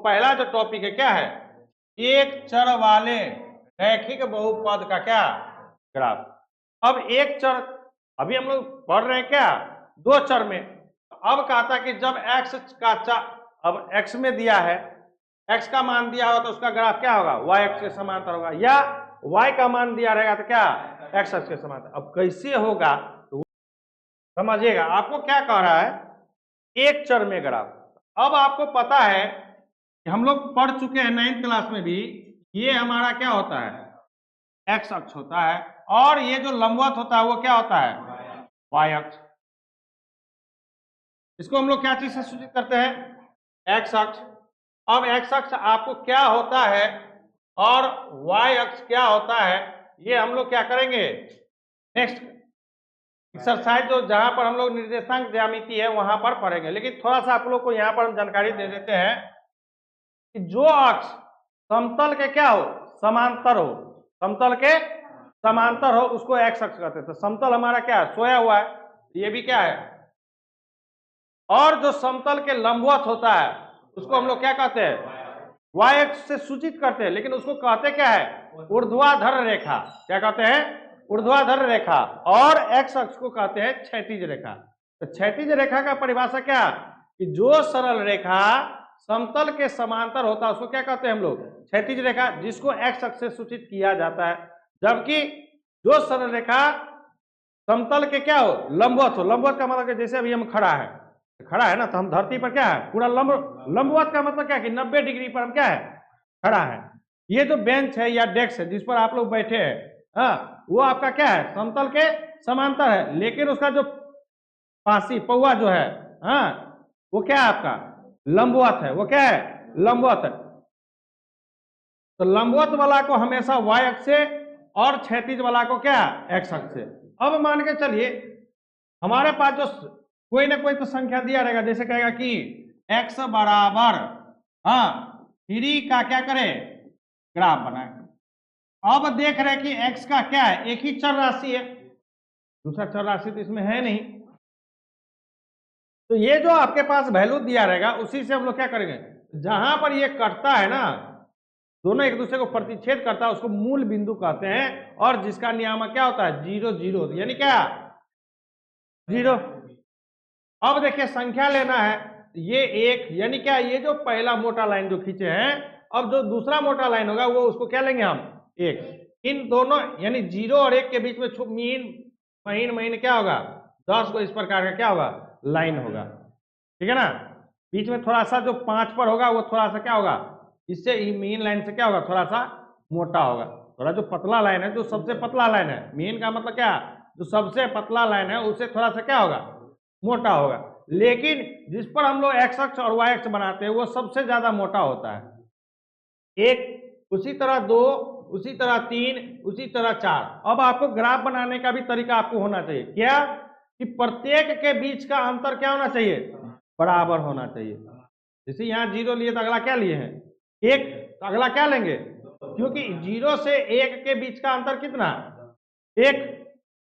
पहला जो टॉपिक है क्या है, एक चर वाले रैखिक बहुपद का क्या ग्राफ। अब एक चर, अभी हम लोग पढ़ रहे हैं क्या, दो चर में। अब कहता कि जब x का अब x में दिया है, x का मान दिया होगा तो उसका ग्राफ क्या होगा, y अक्ष के समांतर होगा, या y का मान दिया रहेगा तो क्या x अक्ष के समांतर। अब कैसे होगा तो समझिएगा, आपको क्या कह रहा है, एक चर में ग्राफ। अब आपको पता है कि हम लोग पढ़ चुके हैं 9th क्लास में भी, ये हमारा क्या होता है, x अक्ष होता है, और ये जो लंबवत होता है वो क्या होता है, y अक्ष। इसको हम लोग क्या चीज से सूचित करते हैं, x अक्ष। अब x अक्ष आपको क्या होता है और y अक्ष क्या होता है, ये हम लोग क्या करेंगे नेक्स्ट एक्सरसाइज, जो जहां पर हम लोग निर्देशांक ज्यामिति है वहां पर पढ़ेंगे। लेकिन थोड़ा सा आप लोग को यहाँ पर हम जानकारी दे देते हैं कि जो अक्ष समतल के क्या हो, समांतर हो, समतल के समांतर हो, उसको एक्स अक्ष कहते हैं। तो समतल हमारा क्या है, सोया हुआ है, ये भी क्या है, और जो समतल के लंबवत होता है उसको हम लोग क्या कहते हैं, y अक्ष से सूचित करते हैं। लेकिन उसको कहते क्या है, ऊर्ध्वाधर रेखा। क्या कहते हैं, ऊर्ध्वाधर रेखा। और x अक्ष को कहते हैं क्षैतिज रेखा। तो क्षैतिज रेखा का परिभाषा क्या, कि जो सरल रेखा समतल के समांतर होता है उसको क्या कहते हैं हम लोग, क्षैतिज रेखा, जिसको x अक्ष से सूचित किया जाता है। जबकि जो सरल रेखा समतल के क्या हो, लंबवत हो। लंबवत का मतलब जैसे अभी हम खड़ा है ना, तो हम धरती पर क्या है, पूरा लंबवत का मतलब क्या है कि 90 डिग्री पर हम क्या है, खड़ा है। ये जो बेंच है या डेस्क है जिस पर आप लोग बैठे हैं, हाँ, वो आपका क्या है, समतल के समांतर है। लेकिन उसका जो पासी पौवा जो है, हाँ, वो क्या है आपका, लंबवत है। वो क्या है, लंबवत है। तो लंबवत वाला को हमेशा y अक्ष से और क्षैतिज वाला को क्या, x अक्ष से। अब मान के चलिए हमारे पास जो कोई ना कोई तो संख्या दिया रहेगा, जैसे कहेगा कि x बराबर 3 का क्या करे, ग्राफ बनाए। अब देख रहे कि x का क्या है, एक ही चर राशि है, दूसरा चर राशि तो इसमें है नहीं। तो ये जो आपके पास वैल्यू दिया रहेगा उसी से हम लोग क्या करेंगे, जहां पर ये कटता है ना, दोनों एक दूसरे को प्रतिच्छेद करता है, उसको मूल बिंदु कहते हैं। और जिसका नियामक क्या होता है, 0 0, यानी क्या 0। अब देखिए संख्या लेना है, ये एक, यानी क्या, ये जो पहला मोटा लाइन जो खींचे हैं, अब जो दूसरा मोटा लाइन होगा वो उसको क्या लेंगे हम, एक। इन दोनों यानी 0 और 1 के बीच में मीन महीन महीन क्या होगा, 10 को इस प्रकार का क्या होगा, लाइन होगा, ठीक है ना। बीच में थोड़ा सा जो 5 पर होगा वो थोड़ा सा क्या होगा, इससे मीन लाइन से क्या होगा, थोड़ा सा मोटा होगा। थोड़ा जो पतला लाइन है, जो सबसे पतला लाइन है, मीन का मतलब क्या, जो सबसे पतला लाइन है उससे थोड़ा सा क्या होगा, मोटा होगा। लेकिन जिस पर हम लोग एक्स अक्ष और वाई अक्ष बनाते हैं वो सबसे ज्यादा मोटा होता है। एक, उसी तरह 2, उसी तरह 3, उसी तरह 4। अब आपको ग्राफ बनाने का भी तरीका आपको होना चाहिए, क्या, कि प्रत्येक के बीच का अंतर क्या होना चाहिए, बराबर होना चाहिए। जैसे यहाँ 0 लिए तो अगला क्या लिए हैं, 1, तो अगला क्या लेंगे, क्योंकि 0 से 1 के बीच का अंतर कितना, 1।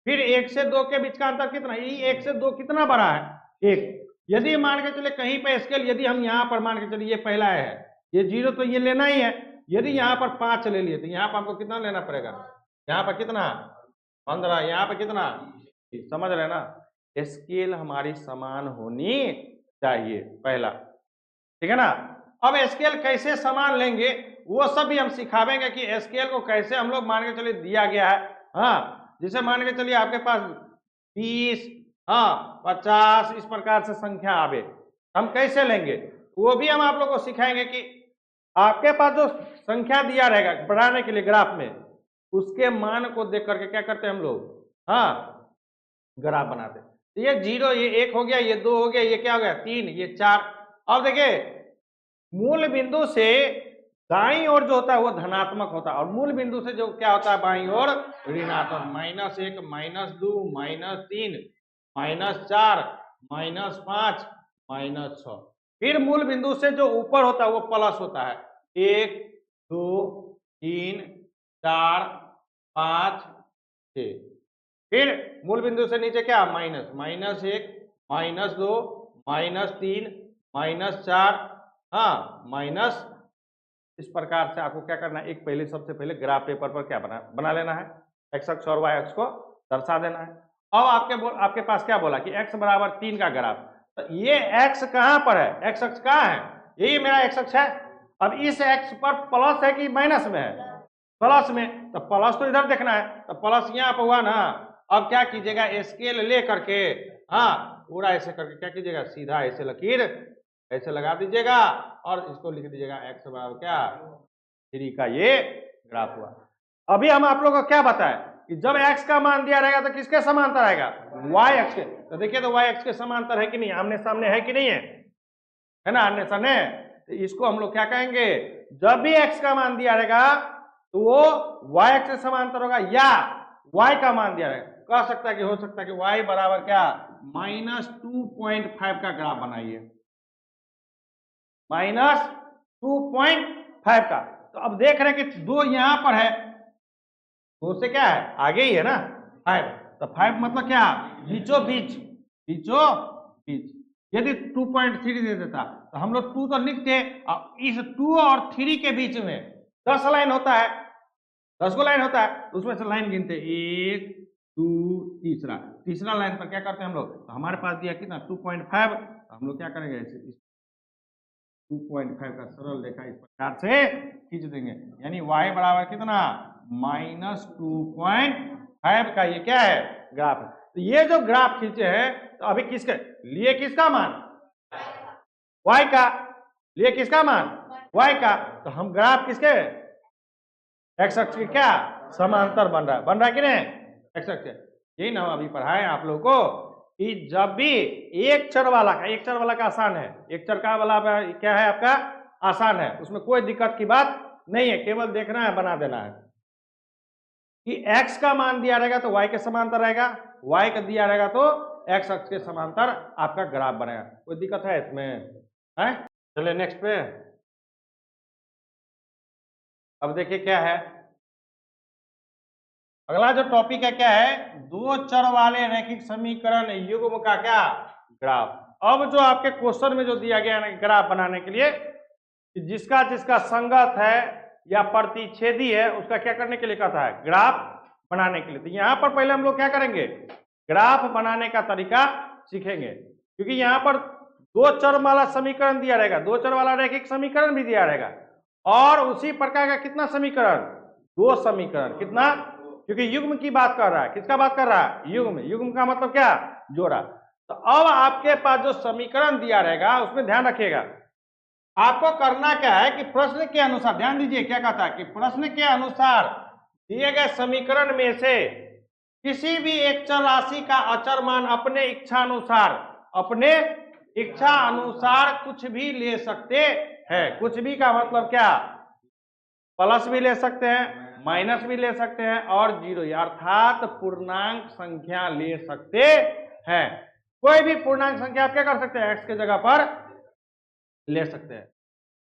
फिर 1 से 2 के बीच का अंतर कितना, ये 1 से 2 कितना बड़ा है, 1। यदि मान के चले कहीं पे स्केल, यदि हम यहाँ पर मान के चलिए ये पहला है, ये 0 तो ये लेना ही है। यदि यहाँ पर 5 ले लिए तो यहाँ पर हमको कितना लेना पड़ेगा, यहाँ पर कितना 15, यहाँ पर कितना, समझ रहे ना। स्केल हमारी समान होनी चाहिए पहला, ठीक है ना। अब स्केल कैसे समान लेंगे वो सब भी हम सिखावेंगे, कि स्केल को कैसे हम लोग मान के चलिए दिया गया है, हाँ, जैसे मान के चलिए आपके पास 20, 50 इस प्रकार से संख्या आवे, हम कैसे लेंगे वो भी हम आप लोग को सिखाएंगे। कि आपके पास जो संख्या दिया रहेगा बढ़ाने के लिए ग्राफ में, उसके मान को देख करके क्या करते हैं हम लोग, ग्राफ बनाते। तो ये 0, ये 1 हो गया, ये 2 हो गया, ये क्या हो गया 3, ये 4। अब देखिए मूल बिंदु से दाईं ओर जो होता है वो धनात्मक होता है, और मूल बिंदु से जो क्या होता है बाईं ओर ऋणात्मक। -1, -2, -3, -4, -5, -6। फिर मूल बिंदु से जो ऊपर होता है वो प्लस होता है, 1 2 3 4 5 6। फिर मूल बिंदु से नीचे क्या, -1, -2, -3, -4, हाँ माइनस, इस प्रकार से आपको क्या करना है, एक पहले सबसे पहले ग्राफ पेपर पर क्या बना लेना है, एक्स अक्ष और वाई अक्ष को दर्शा देना है। अब आपके पास क्या बोला कि x बराबर 3 का ग्राफ, तो ये x कहाँ पर है, x अक्ष कहाँ है, यही मेरा x अक्ष है। अब इस x पर प्लस है कि माइनस में है, प्लस में, तो प्लस तो इधर देखना है, तो प्लस यहाँ पर हुआ ना। अब क्या कीजिएगा, स्केल ले करके, हाँ पूरा ऐसे करके क्या कीजिएगा, सीधा ऐसे लकीर ऐसे लगा दीजिएगा और इसको लिख दीजिएगा x बराबर क्या 3 का ये ग्राफ हुआ। अभी हम आप लोगों को क्या बताएं कि जब x का मान दिया रहेगा तो किसके समांतर आएगा, y अक्ष के। तो देखिए तो y अक्ष के समांतर है कि नहीं, आमने सामने है कि नहीं है ना, आमने सामने। तो इसको हम लोग क्या कहेंगे, जब भी x का मान दिया रहेगा तो वो y अक्ष के समांतर होगा, या y का मान दिया रहेगा, कह सकता है कि हो सकता है कि y बराबर क्या -2.5 का ग्राफ बनाइए, -2.5 का। तो अब देख रहे हैं कि 2 यहां पर है, 2 से क्या है आगे ही है ना 5, तो 5 मतलब क्या, बीचों बीच, बीचों बीच। यदि 2.3 दे देता तो हम लोग 2 तो लिखते, और इस 2 और 3 के बीच में 10 लाइन होता है, 10 को लाइन होता है, उसमें से लाइन गिनते 1 2 तीसरा लाइन पर क्या करते हैं हम लोग, तो हमारे पास दिया कितना 2.5, तो हम लोग क्या करेंगे, 2.5 का सरल रेखा इस प्रकार से खींच देंगे, यानी y बराबर कितना -2.5 का ये क्या है ग्राफ है। तो ये जो ग्राफ खींचे हैं, तो अभी किसके लिए, किसका मान y का, लिए किसका मान y का, तो हम ग्राफ किसके x अक्ष के क्या समांतर बन रहा है कि नहीं, x अक्ष। यही ना अभी पढ़ाए आप लोगों को कि जब भी एक चर वाला का आसान है, एक चर का वाला क्या है आपका आसान है, उसमें कोई दिक्कत की बात नहीं है, केवल देखना है बना देना है कि x का मान दिया रहेगा तो y के समांतर रहेगा, y का दिया रहेगा तो x अक्ष के समांतर आपका ग्राफ बनेगा। कोई दिक्कत है इसमें है? चलिए नेक्स्ट पे, अब देखिए क्या है अगला जो टॉपिक है, क्या है, 2 चर वाले रैखिक समीकरण युग्म का क्या ग्राफ। अब जो आपके क्वेश्चन में जो दिया गया है ग्राफ बनाने के लिए, जिसका जिसका संगत है या प्रतिच्छेदी है उसका क्या करने के लिए कहता है, ग्राफ बनाने के लिए। तो यहाँ पर पहले हम लोग क्या करेंगे, ग्राफ बनाने का तरीका सीखेंगे, क्योंकि यहाँ पर 2 चर वाला समीकरण दिया रहेगा, 2 चर वाला रैखिक समीकरण भी दिया रहेगा, और उसी प्रकार का कितना समीकरण, 2 समीकरण, कितना, क्योंकि युग्म की बात कर रहा है, किसका बात कर रहा है, युग्म। युग्म का मतलब क्या, जोड़ा। तो अब आपके पास जो समीकरण दिया रहेगा उसमें ध्यान रखिएगा, आपको करना क्या है कि प्रश्न के अनुसार, ध्यान दीजिए क्या कहता है कि प्रश्न के अनुसार दिए गए समीकरण में से किसी भी एक चर राशि का अचर मान अपने इच्छा अनुसार कुछ भी ले सकते हैं। कुछ भी का मतलब क्या, प्लस भी ले सकते हैं, माइनस भी ले सकते हैं, और जीरो, अर्थात पूर्णांक संख्या ले सकते हैं। कोई भी पूर्णांक संख्या आप क्या कर सकते हैं, x के जगह पर ले सकते हैं।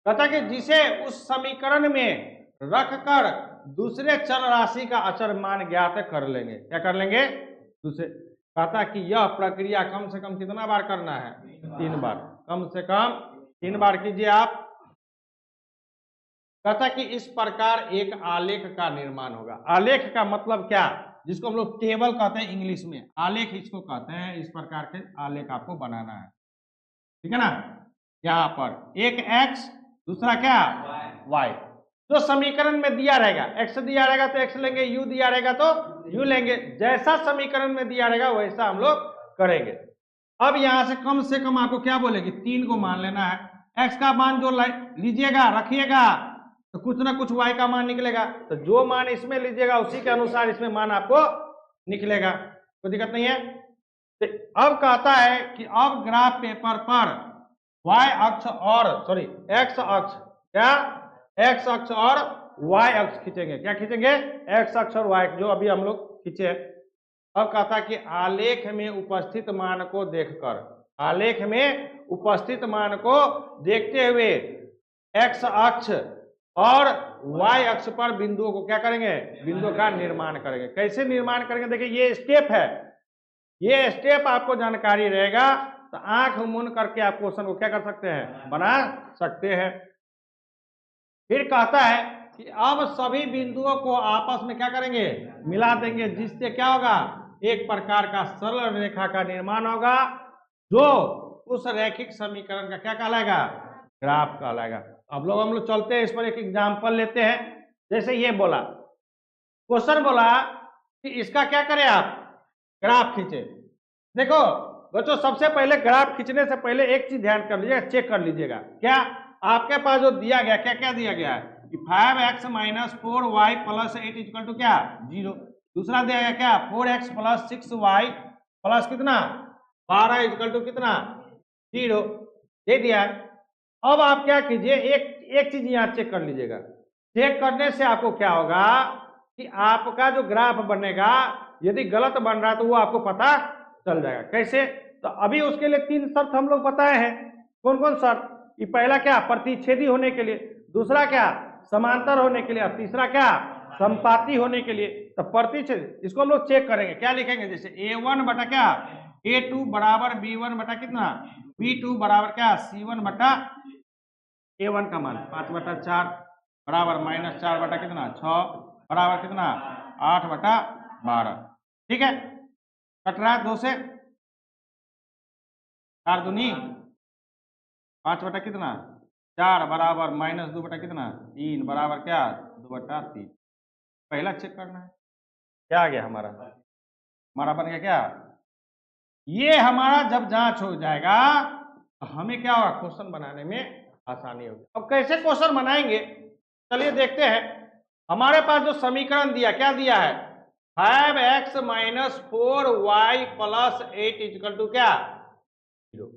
कहता कि जिसे उस समीकरण में रखकर दूसरे चर राशि का अचर मान ज्ञात कर लेंगे। क्या कर लेंगे, दूसरे। कहता कि यह प्रक्रिया कम से कम कितना बार करना है, 3 बार, कम से कम 3 बार कीजिए आप। कहता कि इस प्रकार एक आलेख का निर्माण होगा। आलेख का मतलब क्या, जिसको हम लोग टेबल कहते हैं इंग्लिश में, आलेख इसको कहते हैं। इस प्रकार के आलेख आपको बनाना है, ठीक है ना। यहाँ पर एक x, दूसरा क्या y, जो समीकरण में दिया रहेगा, x दिया रहेगा तो x लेंगे, u दिया रहेगा तो u लेंगे, जैसा समीकरण में दिया रहेगा वैसा हम लोग करेंगे। अब यहां से कम आपको क्या बोलेगी, 3 को मान लेना है। x का मान जो लीजिएगा रखिएगा तो कुछ ना कुछ y का मान निकलेगा, तो जो मान इसमें लीजिएगा उसी के अनुसार इसमें मान आपको निकलेगा, कोई दिक्कत नहीं है। तो अब कहता है कि अब ग्राफ पेपर पर y अक्ष और x अक्ष, क्या x अक्ष और y अक्ष खींचेंगे। क्या खींचेंगे, x अक्ष और y, जो अभी हम लोग खींचे। अब कहता कि आलेख में उपस्थित मान को देखकर, आलेख में उपस्थित मान को देखते हुए x अक्ष और y अक्ष पर बिंदुओं को क्या करेंगे, बिंदुओं का निर्माण करेंगे। कैसे निर्माण करेंगे, देखिए ये स्टेप है, ये स्टेप आपको जानकारी रहेगा तो आंख मूंद करके आप क्वेश्चन को क्या कर सकते हैं, बना सकते हैं। फिर कहता है कि अब सभी बिंदुओं को आपस में क्या करेंगे, मिला देंगे, जिससे क्या होगा, एक प्रकार का सरल रेखा का निर्माण होगा, जो उस रैखिक समीकरण का क्या कहलाएगा, ग्राफ कहलाएगा। अब हम लोग चलते हैं, इस पर एक एग्जाम्पल लेते हैं। जैसे ये बोला, क्वेश्चन बोला कि इसका क्या करें आप, ग्राफ खींचे। देखो बच्चों, सबसे पहले ग्राफ खींचने से पहले एक चीज ध्यान कर लीजिएगा, चेक कर लीजिएगा, क्या आपके पास जो दिया गया, क्या क्या दिया गया है कि 5x minus 4y plus 8 equal to क्या, 0। दूसरा दिया गया क्या, 4x प्लस 6y प्लस कितना, 12 इक्वल टू कितना, 0, दे दिया है। अब आप क्या कीजिए, एक चीज यहाँ चेक कर लीजिएगा। चेक करने से आपको क्या होगा कि आपका जो ग्राफ बनेगा, यदि गलत बन रहा है तो वो आपको पता चल जाएगा। कैसे, तो अभी उसके लिए 3 शर्त हम लोग बताए हैं। कौन कौन शर्त, ये पहला क्या, प्रतिच्छेदी होने के लिए, दूसरा क्या, समांतर होने के लिए, और तीसरा क्या, समपाती होने के लिए। तो प्रतिच्छेद इसको हम लोग चेक करेंगे, क्या लिखेंगे, जैसे a1 बटा क्या, a2 बराबर b1 बटा कितना, b2 बराबर क्या, c1 बटा a1 का मान 5 बटा 4 बराबर माइनस 4 बटा कितना 6 बराबर कितना 8 बटा 12। ठीक है, कट रहा है 2 से, 4 दूनी 5 बटा कितना 4 बराबर माइनस 2 बटा कितना 3 बराबर क्या 2 बटा 3। पहला चेक करना है, क्या आ गया हमारा बन गया क्या, ये हमारा जब जांच हो जाएगा तो हमें क्या होगा, क्वेश्चन बनाने में आसानी होगी। अब कैसे क्वेश्चन बनाएंगे, चलिए देखते हैं। हमारे पास जो समीकरण दिया, क्या दिया है, 5x minus 4y plus 8 equal to क्या 0।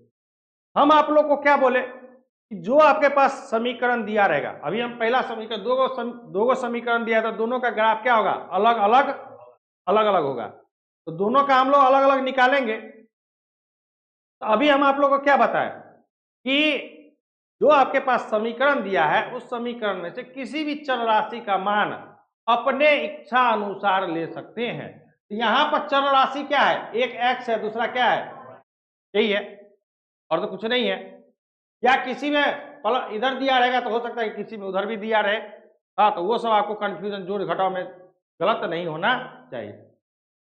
हम आप लोग को क्या बोले कि जो आपके पास समीकरण दिया रहेगा, अभी हम पहला समीकरण, दो गो समीकरण दिया था, दोनों का ग्राफ क्या होगा, अलग अलग होगा, तो दोनों का हम लोग अलग अलग निकालेंगे। तो अभी हम आप लोग को क्या बताएं कि जो आपके पास समीकरण दिया है, उस समीकरण में से किसी भी चर राशि का मान अपने इच्छा अनुसार ले सकते हैं। तो यहां पर चर राशि क्या है, एक x है, दूसरा क्या है, यही है, और तो कुछ नहीं है। या किसी में इधर दिया रहेगा तो हो सकता है कि किसी में उधर भी दिया रहे, हाँ, तो वो सब आपको कंफ्यूजन जोड़ घटाव में गलत नहीं होना चाहिए।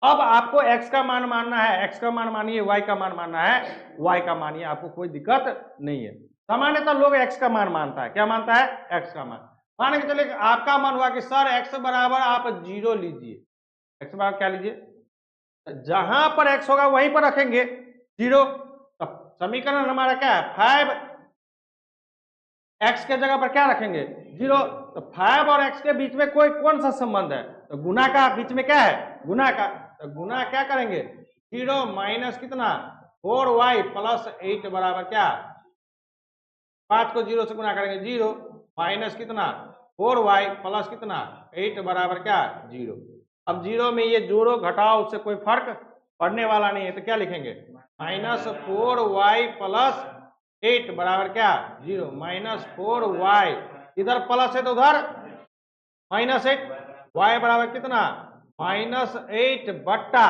अब आपको x का मान मानना है, x का मान मानिए, y का मान मानना है, y का मानिए, आपको कोई दिक्कत नहीं है। सामान्यतः लोग x का मान मानता है, क्या मानता है, x का मान। मान के चलिए आपका मन हुआ कि सर x बराबर आप 0 लीजिए, x बराबर क्या लीजिए, जहां पर x होगा वहीं पर रखेंगे 0। तो समीकरण हमारा क्या है, 5x के जगह पर क्या रखेंगे 0। तो 5 और x के बीच में कौन सा संबंध है, तो गुना का, बीच में क्या है, गुना का, तो गुना क्या करेंगे 0 माइनस कितना 4y प्लस 8 बराबर क्या, 5 को 0 से गुना करेंगे 0 माइनस कितना 4y प्लस कितना 8 बराबर क्या 0। अब 0 में ये जोड़ो घटाओ, उससे कोई फर्क पड़ने वाला नहीं है, तो क्या लिखेंगे माइनस 4y प्लस 8 बराबर क्या 0, माइनस 4y, इधर प्लस है तो उधर माइनस 8, y बराबर कितना माइनस 8 बट्टा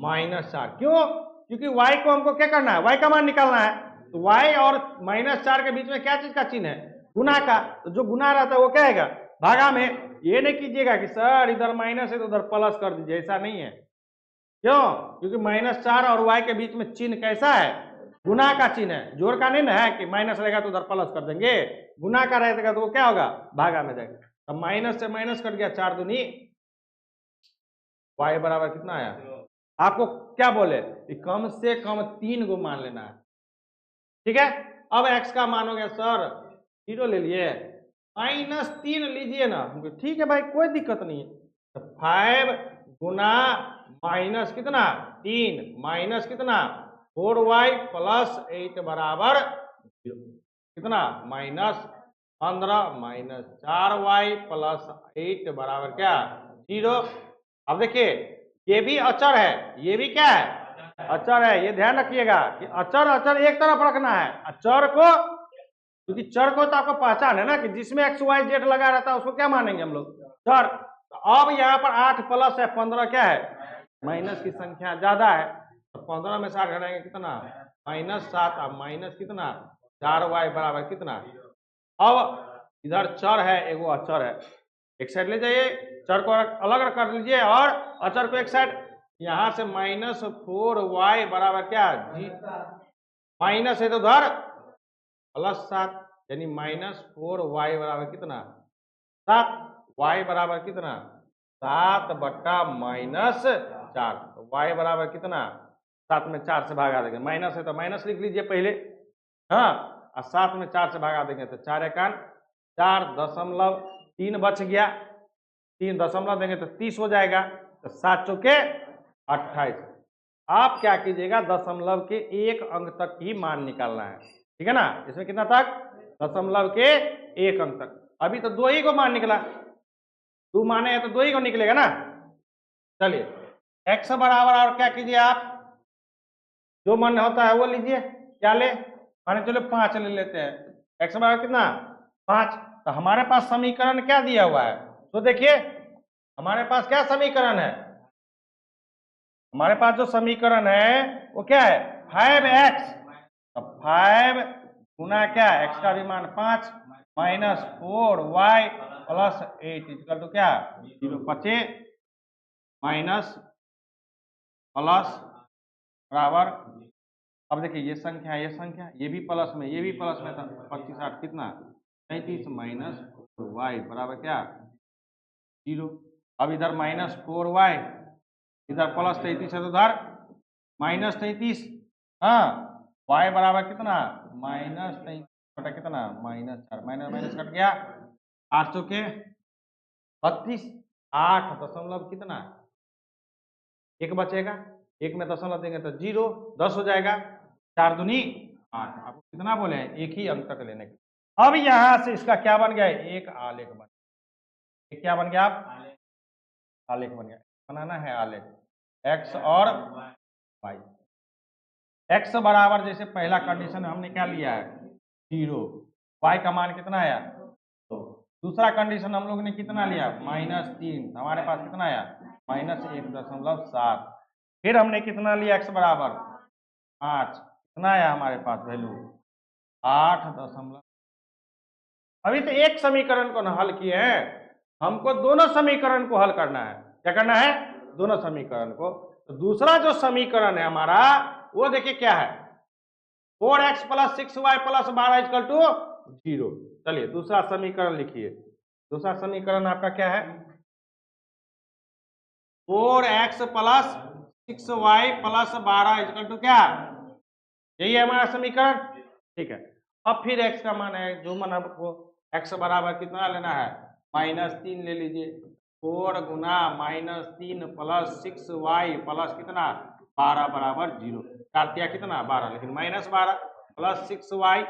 माइनस 4। क्यों, क्योंकि y को हमको क्या करना है, y का मान निकालना है। तो y और माइनस 4 के बीच में क्या चीज का चिन्ह है, गुना का, तो जो गुना रहता है वो क्या आएगा, भागा में। ये नहीं कीजिएगा कि सर इधर माइनस है तो उधर प्लस कर दीजिए, ऐसा नहीं है। क्यों, क्योंकि माइनस 4 और y के बीच में चिन्ह कैसा है, गुना का चिन्ह है, जोड़ का नहीं ना है कि माइनस रहेगा तो उधर प्लस कर देंगे, गुना का रहेगा तो वो क्या होगा, भागा में जाएगा। अब माइनस से माइनस कट गया, 4 दूनी y बराबर कितना आया, आपको क्या बोले कि कम से कम 3 गो मान लेना है। ठीक है, अब x का मान हो गया सर 0 ले लिए, माइनस 3 लीजिए ना, ठीक है भाई कोई दिक्कत नहीं है। तो 5 गुना माइनस कितना 3 माइनस कितना 4y प्लस 8 बराबर 0, कितना माइनस 15 माइनस 4y प्लस 8 बराबर क्या 0। अब देखिए ये भी अचर है, ये भी क्या है, अचर है। ये ध्यान रखिएगा कि अचर एक तरफ रखना है, अचर को, क्योंकि चर को तो आपको पहचान है ना कि जिसमें एक्स वाई जेड लगा रहता है उसको क्या मानेंगे हम लोग, चर। तो अब यहाँ पर 8 प्लस है 15 क्या है, माइनस की संख्या ज्यादा है, तो 15 में से 8 घटाएंगे कितना -7 अब माइनस कितना 4y बराबर कितना। अब इधर चर है, एगो अचर है, एक साइड ले जाइए, चर को अलग कर लीजिए और अचर को एक साइड। यहां से -4y बराबर क्या जी, माइनस है तो उधर +7 यानी -4y बराबर कितना 7। y बराबर कितना 7 बट्टा -4, y बराबर कितना 7 में 4 से भागा देंगे, माइनस है तो माइनस लिख लीजिए पहले, हाँ, और 7 में 4 से भागा देंगे तो 4 एकान 4.3 बच गया, 3 दशमलव देंगे तो 30 हो जाएगा, तो 7 चौके 28। आप क्या कीजिएगा, दशमलव के एक अंक तक ही मान निकालना है, ठीक है ना। इसमें कितना तक, दशमलव के एक अंक तक। अभी तो 2 ही को मान निकला, 2 माने हैं तो 2 ही को निकलेगा ना। चलिए x बराबर और क्या कीजिए आप, जो मन होता है वो लीजिए, क्या ले, माने चलो 5 ले लेते हैं। x बराबर कितना 5, तो हमारे पास समीकरण क्या दिया हुआ है, तो देखिए हमारे पास क्या समीकरण है, हमारे पास जो समीकरण है वो क्या है 5x, तो 5 गुना क्या x का भी मान 5 -4y + 8 इक्वल टू क्या 0, 25 माइनस प्लस बराबर। अब देखिए ये संख्या ये भी प्लस में, ये भी प्लस में, था 25 8 कितना 33 -4y बराबर क्या 0। अब इधर -4y, इधर +33 है तो उधर -33, हाँ, y बराबर कितना -33 बटा कितना -4, माइनस कट गया, 8 चौके 32, 8 दशमलव कितना 1 बचेगा, 1 में दशमलव देंगे तो 0, 10 हो जाएगा, 4 दूनी 8। आपको कितना बोले हैं, एक ही अंक तक लेने के। अब यहां से इसका क्या बन गया, एक आलेख बन गया, क्या बन गया आप, आलेख बन गया। बनाना है आलेख x और y। x बराबर जैसे पहला कंडीशन हमने क्या लिया है 0, y का मान कितना आया, तो दूसरा कंडीशन हम लोग ने कितना लिया -3, हमारे पास कितना आया -1.7। फिर हमने कितना लिया x बराबर 5, कितना आया हमारे पास वैल्यू 8. अभी तो एक समीकरण को ना हल किए हैं, हमको दोनों समीकरण को हल करना है। क्या करना है, दोनों समीकरण को। तो दूसरा जो समीकरण है हमारा वो देखिए क्या है 4x + 6y + 12 = 0। चलिए दूसरा समीकरण लिखिए, दूसरा समीकरण आपका क्या है 4x + 6y + 12 = क्या, यही है हमारा समीकरण, ठीक है। अब फिर x का मान है, जो मान आपको x बराबर कितना लेना है -3 ले लीजिए, 4 गुना -3 + 6y + कितना 12 बराबर 0, काटिया कितना 12, लेकिन -12 + 6y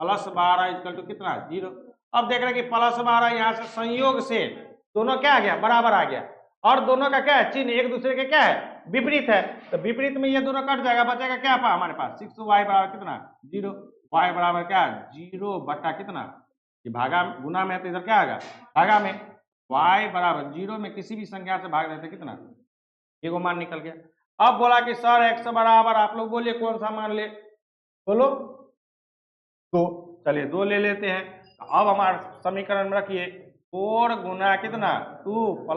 + 12 = कितना 0। अब देख रहे हैं कि +12 यहाँ से संयोग से दोनों क्या आ गया बराबर आ गया, और दोनों का क्या है चिन्ह एक दूसरे के क्या है विपरीत है, तो विपरीत में ये दोनों कट जाएगा, बचेगा क्या हमारे पास 6y बराबर कितना 0, y बराबर क्या 0 बटा कितना, ये भागा गुना में, तो इधर क्या आएगा भागा में, y बराबर 0 में किसी भी संख्या से भाग देते कितना, एगो मान निकल गया। अब बोला कि सर x बराबर आप लोग बोलिए कौन सा मान ले, बोलो 2, चलिए 2 ले लेते हैं। अब हमारे समीकरण में रखिए 4 गुना कितना 2 +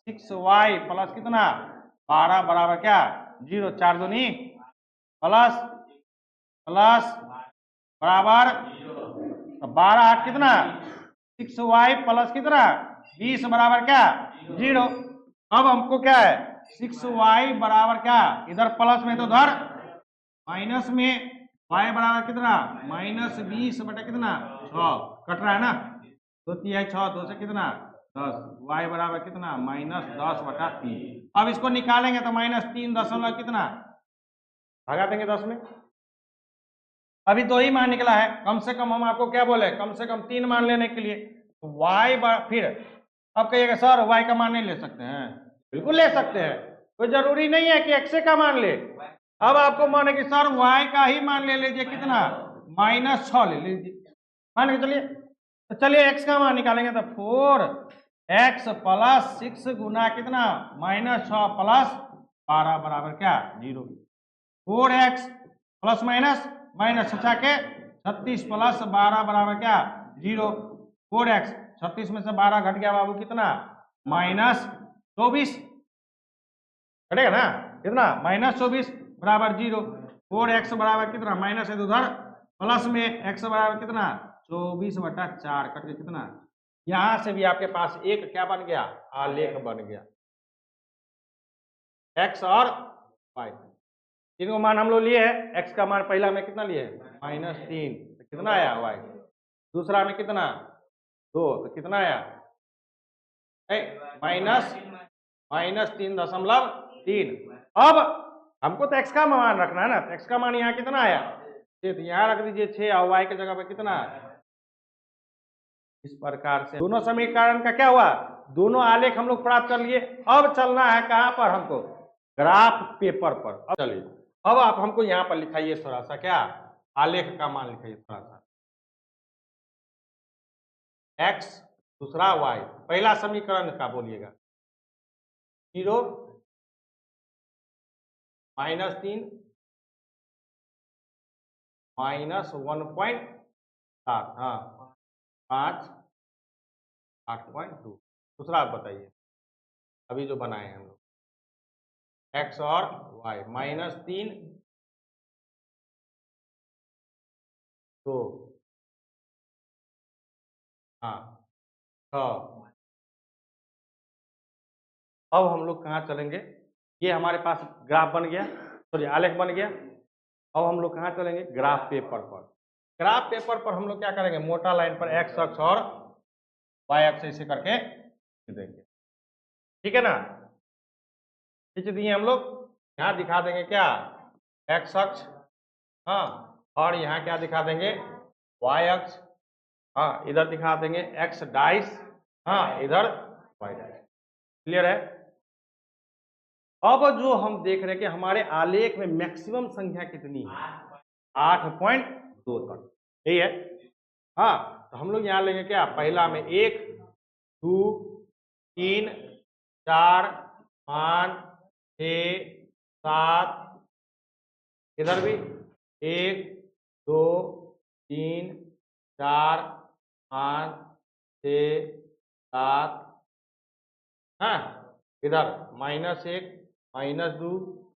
6y + कितना 12 बराबर क्या 0, 4 दूनी प्लस प्लस बराबर 12 8 कितना 6y + कितना 20 बराबर क्या 0। अब हमको क्या है 6y बराबर क्या, इधर प्लस में तो उधर माइनस में, y बराबर कितना -20 बटा कितना 6, कट रहा है ना, 2 3 6, 2 से कितना 10, y बराबर कितना -10 बटा 3। अब इसको निकालेंगे तो -3 दशमलव कितना भगा देंगे 10 में, अभी 2 ही मान निकला है, कम से कम हम आपको क्या बोले कम से कम 3 मान लेने के लिए, तो y फिर अब कहिएगा सर y का मान नहीं ले सकते हैं, बिल्कुल ले सकते हैं, कोई जरूरी नहीं है कि x का मान ले। अब आपको माने कि सर y का ही मान ले लीजिए कितना -6 ले लीजिए, मान के चलिए, तो चलिए x का मान निकालेंगे तो 4x + 6 गुना कितना -6 + 12 बराबर क्या 0, 4x प्लस माइनस माइनस 6 के 36 प्लस 12 बराबर क्या 0। 4x 36 में से 12 घट गया बाबू कितना -24 घटेगा ना कितना -24 बराबर 0। 4x बराबर कितना माइनस है उधर प्लस में x बराबर कितना 24/4 कट के कितना। यहां से भी आपके पास एक क्या बन गया आलेख बन गया x और y। इनको मान हम लोग लिए हैं x का मान पहला में कितना लिए -3 तो कितना आया y। दूसरा में कितना 2 तो कितना आया -3.3। अब हमको तो x का मान रखना है ना तो x का मान यहाँ कितना आया 6 तो यहाँ रख दीजिए 6 और y की जगह पे कितना। इस प्रकार से दोनों समीकरण का क्या हुआ दोनों आलेख हम लोग प्राप्त कर लिए। अब चलना है कहां पर हमको ग्राफ पेपर पर। अब चलिए अब आप हमको यहाँ पर लिखाइए थोड़ा सा क्या आलेख का मान लिखाइए थोड़ा सा x दूसरा y। पहला समीकरण का बोलिएगा 0 -3 -1.7 हाँ 5 8.2। दूसरा आप बताइए अभी जो बनाए हैं हम लोग x और y -3 2 हाँ 6। अब हम लोग कहाँ चलेंगे ये हमारे पास ग्राफ बन गया सॉरी आलेख बन गया। अब हम लोग कहाँ चलेंगे ग्राफ पेपर पर। ग्राफ पेपर पर हम लोग क्या करेंगे मोटा लाइन पर x अक्ष और y अक्ष ऐसे करके देंगे ठीक है ना। खींच दिए हम लोग यहाँ दिखा देंगे क्या x अक्ष हाँ और यहाँ क्या दिखा देंगे y अक्ष हाँ इधर दिखा देंगे x डाइस हाँ इधर y डाइस। क्लियर है। अब जो हम देख रहे हैं कि हमारे आलेख में मैक्सिमम संख्या कितनी है 8.2 तक यही है। हाँ तो हम लोग यहाँ लेंगे क्या पहला में 1 2 3 4 5 6 7 इधर भी 1 2 3 4 5 6 7 हाँ इधर -1 -2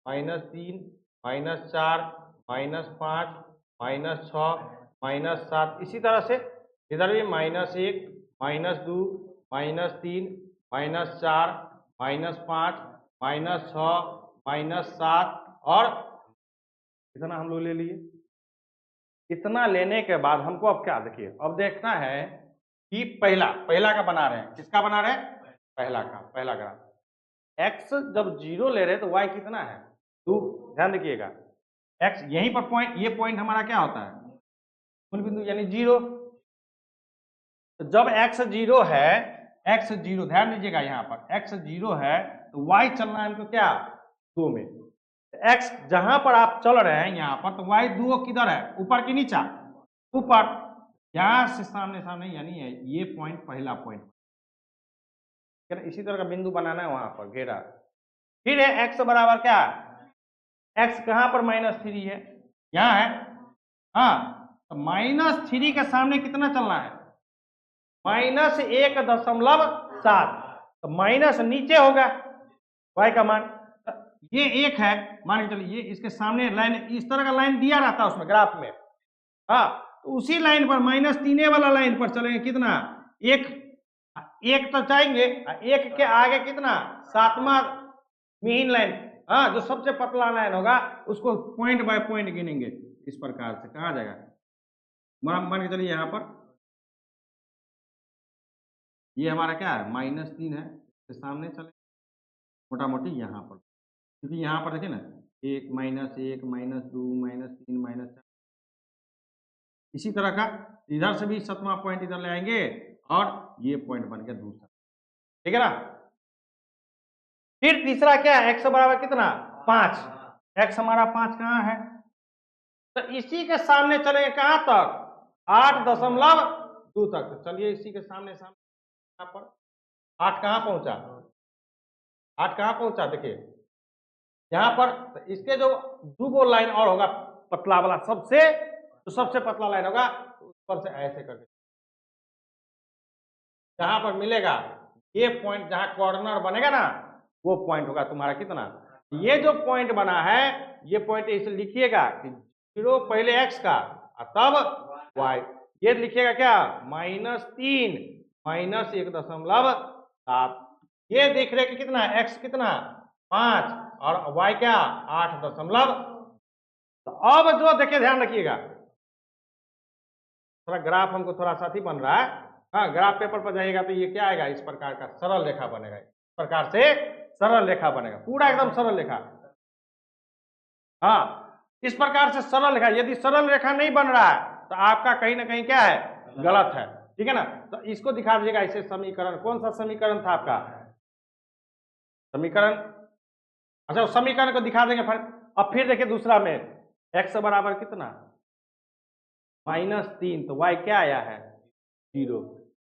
-3 -4 -5 -6 -7 इसी तरह से इधर भी -1 -2 -3 -4 -5 -6 -7 और इतना हम लोग ले लिए। इतना लेने के बाद हमको अब क्या देखिए अब देखना है कि पहला का बना रहे हैं किसका बना रहे हैं पहला ग्राफ x जब 0 ले रहे तो y कितना है 2। ध्यान देखिएगा x यहीं पर पॉइंट ये पॉइंट हमारा क्या होता है मूल बिंदु यानी 0। तो जब x 0 है x 0 ध्यान दीजिएगा यहाँ पर x 0 है तो y चलना है हमको क्या 2 में। x जहां पर आप चल रहे हैं यहाँ पर तो y 2 किधर है ऊपर की नीचा ऊपर यहां से सामने सामने यानी ये पॉइंट पहला पॉइंट इसी तरह का बिंदु बनाना है वहां पर घेरा। फिर है x बराबर क्या x कहां पर -3 है यहाँ है हाँ तो -3 के सामने कितना चलना है -1.7 तो माइनस नीचे होगा y का मान ये 1 है मान के चलिए इसके सामने लाइन इस तरह का लाइन दिया रहता है उसमें ग्राफ में हाँ तो उसी लाइन पर -3 वाला लाइन पर चलेंगे कितना एक तो चाहेंगे एक के आगे कितना 7वां मिहिन लाइन हाँ जो सबसे पतला लाइन होगा उसको पॉइंट बाय पॉइंट गिनेंगे इस प्रकार से कहा जाएगा। मान के चलिए यहाँ पर ये हमारा क्या है -3 है इसके सामने चले मोटा मोटी यहाँ पर क्योंकि यहाँ पर देखिए ना 1 -1 -2 -3 -4 इसी तरह का इधर से भी 7वां पॉइंट इधर ले आएंगे और ये पॉइंट बन गया दूसरा ठीक है ना। फिर तीसरा क्या है x बराबर कितना 5 x हमारा 5 कहाँ है तो इसी के सामने चलेंगे कहाँ तक 8.2 तक। तो चलिए इसी के सामने यहाँ पर 8 कहाँ पहुंचा देखिए यहाँ पर तो इसके जो 2 लाइन और होगा पतला वाला सबसे, तो सबसे पतला लाइन होगा ऊपर से ऐसे करके जहां पर मिलेगा ये पॉइंट, जहां कॉर्नर बनेगा ना वो पॉइंट होगा तुम्हारा कितना, ये जो पॉइंट बना है ये पॉइंट इसे लिखिएगा कि 0 पहले x का और तब y, ये लिखिएगा क्या -3 -1.7, ये देख रहे कि कितना x कितना 5 और y क्या 8. तो अब जो देखिए ध्यान रखिएगा, थोड़ा ग्राफ हमको थोड़ा सा ही बन रहा है, हाँ ग्राफ पेपर पर जाइएगा तो ये क्या आएगा, इस प्रकार का सरल रेखा बनेगा, इस प्रकार से सरल रेखा बनेगा, पूरा एकदम सरल रेखा। हाँ इस प्रकार से सरल रेखा, यदि सरल रेखा नहीं बन रहा है तो आपका कहीं ना कहीं क्या है, गलत है, ठीक है ना। तो इसको दिखा दीजिएगा इसे समीकरण, कौन सा समीकरण था आपका समीकरण, अच्छा उस समीकरण को दिखा देंगे फिर। अब फिर देखिए दूसरा में x बराबर कितना -3, तो y क्या आया है 0,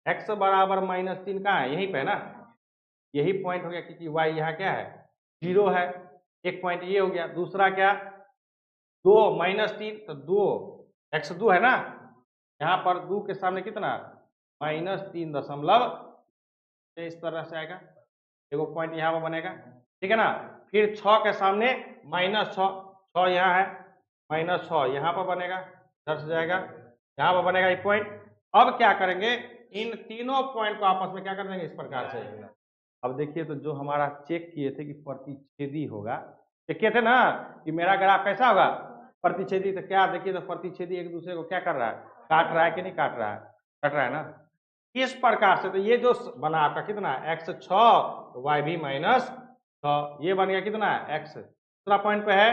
x बराबर -3 कहाँ है, यहीं पे है ना, यही पॉइंट हो गया क्योंकि y यहाँ क्या है 0 है, एक पॉइंट ये हो गया। दूसरा क्या 2 -3 तो 2 x 2 है ना, यहाँ पर 2 के सामने कितना -3 इस तरह से आएगा, देखो पॉइंट यहाँ पर बनेगा, ठीक है ना। फिर 6 के सामने -6, 6 यहाँ है, -6 यहाँ पर बनेगा, इधर से जाएगा यहाँ पर बनेगा ये पॉइंट। अब क्या करेंगे, इन तीनों पॉइंट को आपस में क्या कर देंगे इस प्रकार से। अब देखिए तो जो हमारा चेक किए थे कि प्रतिच्छेदी होगा, चेक किए थे ना कि मेरा ग्राफ कैसा होगा प्रतिच्छेदी, तो क्या देखिए तो प्रतिच्छेदी एक दूसरे को क्या कर रहा है, काट रहा है कि नहीं काट रहा है, कट रहा है ना, इस प्रकार से। तो ये जो बना आपका कितना x 6 y भी -6, ये बन गया कितना x, दूसरा पॉइंट पे है,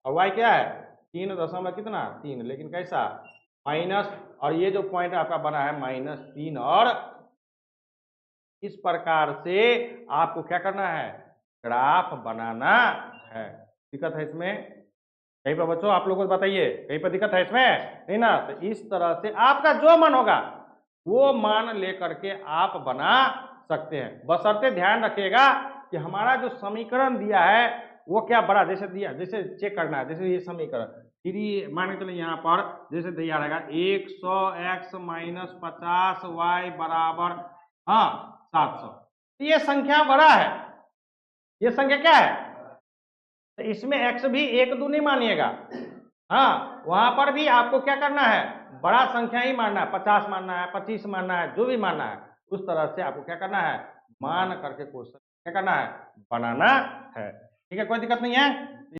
और y क्या है 3 लेकिन कैसा माइनस, और ये जो पॉइंट आपका बना है -3, और इस प्रकार से आपको क्या करना है, ग्राफ बनाना है। दिक्कत है इसमें कहीं पर बच्चों, आप लोगों को बताइए कहीं पर दिक्कत है इसमें नहीं ना। तो इस तरह से आपका जो मन होगा वो मान लेकर के आप बना सकते हैं, बशर्ते ध्यान रखिएगा कि हमारा जो समीकरण दिया है वो क्या बड़ा, जैसे दिया, जैसे चेक करना है, जैसे ये समीकरण फिर मान के चलिए यहाँ पर जैसे दिया रहेगा 100x - 50y बराबर 700, तो ये संख्या बड़ा है, ये संख्या क्या है, तो इसमें x भी 1 2 नहीं मानिएगा, हाँ वहां पर भी आपको क्या करना है, बड़ा संख्या ही मानना है, 50 मानना है, 25 मानना है, जो भी मानना है उस तरह से आपको क्या करना है, मान करके क्वेश्चन क्या करना है, बनाना है, ठीक है, कोई दिक्कत नहीं है।